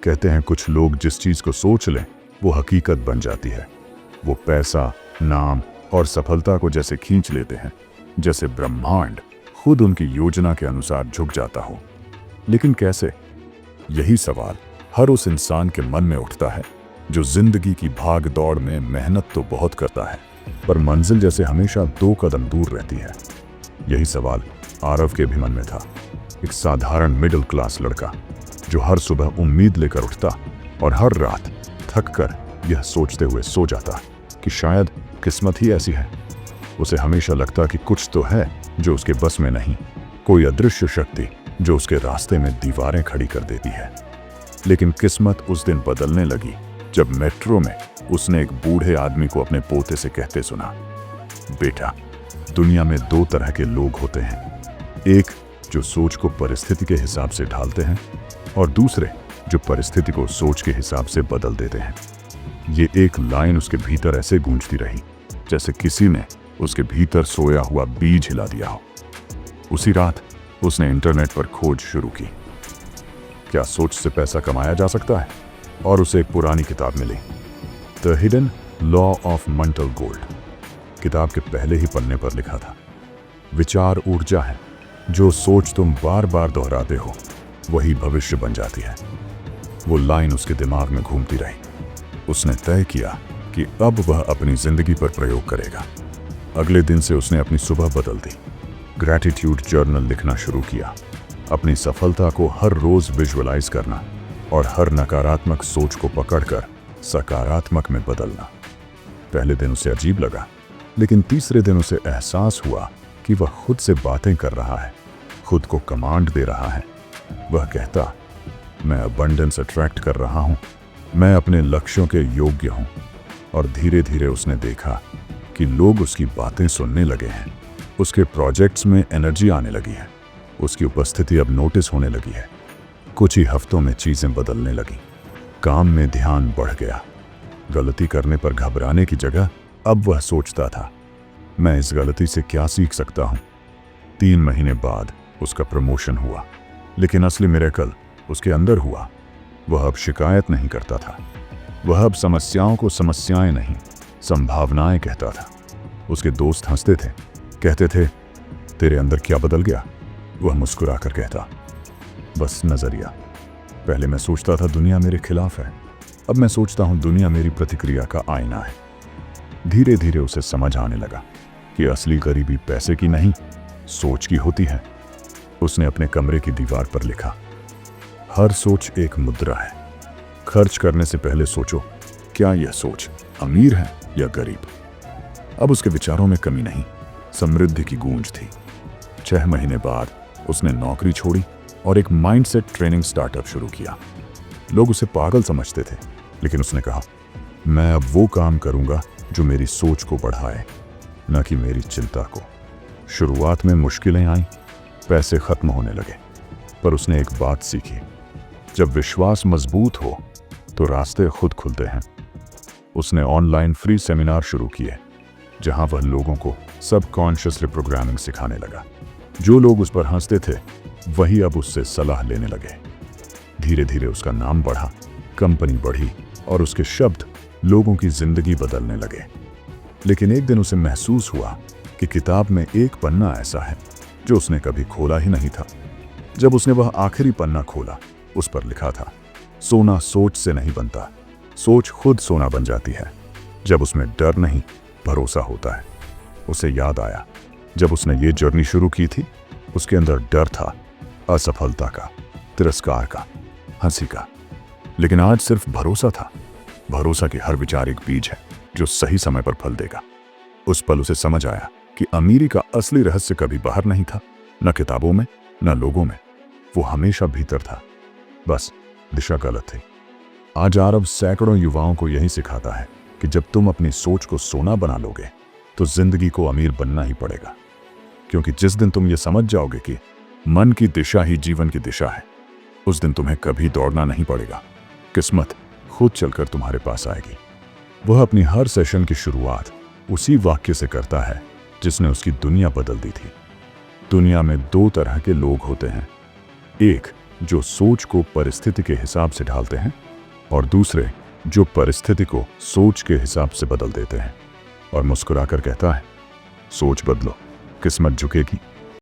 कहते हैं कुछ लोग जिस चीज को सोच लें वो हकीकत बन जाती है। वो पैसा, नाम और सफलता को जैसे खींच लेते हैं, जैसे ब्रह्मांड खुद उनकी योजना के अनुसार झुक जाता हो। लेकिन कैसे? यही सवाल हर उस इंसान के मन में उठता है जो जिंदगी की भाग दौड़ में मेहनत तो बहुत करता है, पर मंजिल जैसे हमेशा 2 कदम दूर रहती है। यही सवाल आरव के भी मन में था। एक साधारण मिडिल क्लास लड़का जो हर सुबह उम्मीद लेकर उठता और हर रात थक कर यह सोचते हुए सो जाता कि शायद किस्मत ही ऐसी है। उसे हमेशा लगता कि कुछ तो है जो उसके बस में नहीं, कोई अदृश्य शक्ति जो उसके रास्ते में दीवारें खड़ी कर देती है। लेकिन किस्मत उस दिन बदलने लगी जब मेट्रो में उसने एक बूढ़े आदमी को अपने पोते से कहते सुना, बेटा, दुनिया में 2 तरह के लोग होते हैं, एक जो सोच को परिस्थिति के हिसाब से ढालते हैं और दूसरे जो परिस्थिति को सोच के हिसाब से बदल देते हैं। ये एक लाइन उसके भीतर ऐसे गूंजती रही जैसे किसी ने उसके भीतर सोया हुआ बीज हिला दिया हो। उसी रात उसने इंटरनेट पर खोज शुरू की, क्या सोच से पैसा कमाया जा सकता है, और उसे एक पुरानी किताब मिली, the hidden law of mental gold. किताब के पहले ही पन्ने पर लिखा था, विचार ऊर्जा है, जो सोच तुम बार बार दोहराते हो वही भविष्य बन जाती है। वो लाइन उसके दिमाग में घूमती रही। उसने तय किया कि अब वह अपनी जिंदगी पर प्रयोग करेगा। अगले दिन से उसने अपनी सुबह बदल दी, ग्रैटिट्यूड जर्नल लिखना शुरू किया, अपनी सफलता को हर रोज विजुअलाइज करना और हर नकारात्मक सोच को पकड़कर सकारात्मक में बदलना। पहले दिन उसे अजीब लगा, लेकिन तीसरे दिन उसे एहसास हुआ कि वह खुद से बातें कर रहा है, खुद को कमांड दे रहा है। वह कहता, मैं अबंडेंस अट्रैक्ट कर रहा हूं, मैं अपने लक्ष्यों के योग्य हूं। और धीरे धीरे उसने देखा कि लोग उसकी बातें सुनने लगे हैं, उसके प्रोजेक्ट्स में एनर्जी आने लगी है, उसकी उपस्थिति अब नोटिस होने लगी है। कुछ ही हफ्तों में चीजें बदलने लगी। काम में ध्यान बढ़ गया। गलती करने पर घबराने की जगह अब वह सोचता था, मैं इस गलती से क्या सीख सकता हूं। 3 महीने बाद उसका प्रमोशन हुआ, लेकिन असली मिरेकल उसके अंदर हुआ। वह अब शिकायत नहीं करता था, वह अब समस्याओं को समस्याएं नहीं, संभावनाएं कहता था। उसके दोस्त हंसते थे, कहते थे, तेरे अंदर क्या बदल गया? वह मुस्कुराकर कहता, बस नजरिया। पहले मैं सोचता था दुनिया मेरे खिलाफ है, अब मैं सोचता हूं दुनिया मेरी प्रतिक्रिया का आईना है। धीरे धीरे उसे समझ आने लगा कि असली गरीबी पैसे की नहीं, सोच की होती है। उसने अपने कमरे की दीवार पर लिखा, हर सोच एक मुद्रा है। खर्च करने से पहले सोचो, क्या यह सोच अमीर है या गरीब? अब उसके विचारों में कमी नहीं, समृद्धि की गूंज थी। 6 महीने बाद उसने नौकरी छोड़ी और एक माइंडसेट ट्रेनिंग स्टार्टअप शुरू किया। लोग उसे पागल समझते थे, लेकिन उसने कहा, मैं अब वो काम करूंगा जो मेरी सोच को बढ़ाए, न कि मेरी चिंता को। शुरुआत में मुश्किलें आईं, पैसे खत्म होने लगे, पर उसने एक बात सीखी, जब विश्वास मजबूत हो तो रास्ते खुद खुलते हैं। उसने ऑनलाइन फ्री सेमिनार शुरू किए, जहां वह लोगों को सबकॉन्शियस रिप्रोग्रामिंग सिखाने लगा। जो लोग उस पर हंसते थे वही अब उससे सलाह लेने लगे। धीरे धीरे उसका नाम बढ़ा, कंपनी बढ़ी और उसके शब्द लोगों की जिंदगी बदलने लगे। लेकिन एक दिन उसे महसूस हुआ कि किताब में एक पन्ना ऐसा है जो उसने कभी खोला ही नहीं था। जब उसने वह आखिरी पन्ना खोला, उस पर लिखा था, सोना सोच से नहीं बनता, सोच खुद सोना बन जाती है। जब उसमें डर नहीं, भरोसा होता है। उसे याद आया, जब उसने ये जर्नी शुरू की थी, उसके अंदर डर था, असफलता का, तिरस्कार का, हंसी का। लेकिन आज सिर्फ भरोसा था। भरोसा कि हर विचार एक बीज है जो सही समय पर फल देगा। उस पल उसे समझ आया कि अमीरी का असली रहस्य कभी बाहर नहीं था, न किताबों में, न लोगों में। वो हमेशा भीतर था, बस दिशा गलत थी। आज आरव सैकड़ों युवाओं को यही सिखाता है कि जब तुम अपनी सोच को सोना बना लोगे तो जिंदगी को अमीर बनना ही पड़ेगा। क्योंकि जिस दिन तुम ये समझ जाओगे कि मन की दिशा ही जीवन की दिशा है, उस दिन तुम्हें कभी दौड़ना नहीं पड़ेगा। किस्मत खुद चलकर तुम्हारे पास आएगी। वह अपनी हर सेशन की शुरुआत उसी वाक्य से करता है जिसने उसकी दुनिया बदल दी थी। दुनिया में 2 तरह के लोग होते हैं, एक जो सोच को परिस्थिति के हिसाब से ढालते हैं और दूसरे जो परिस्थिति को सोच के हिसाब से बदल देते हैं। और मुस्कुराकर कहता है, सोच बदलो, किस्मत झुकेगी।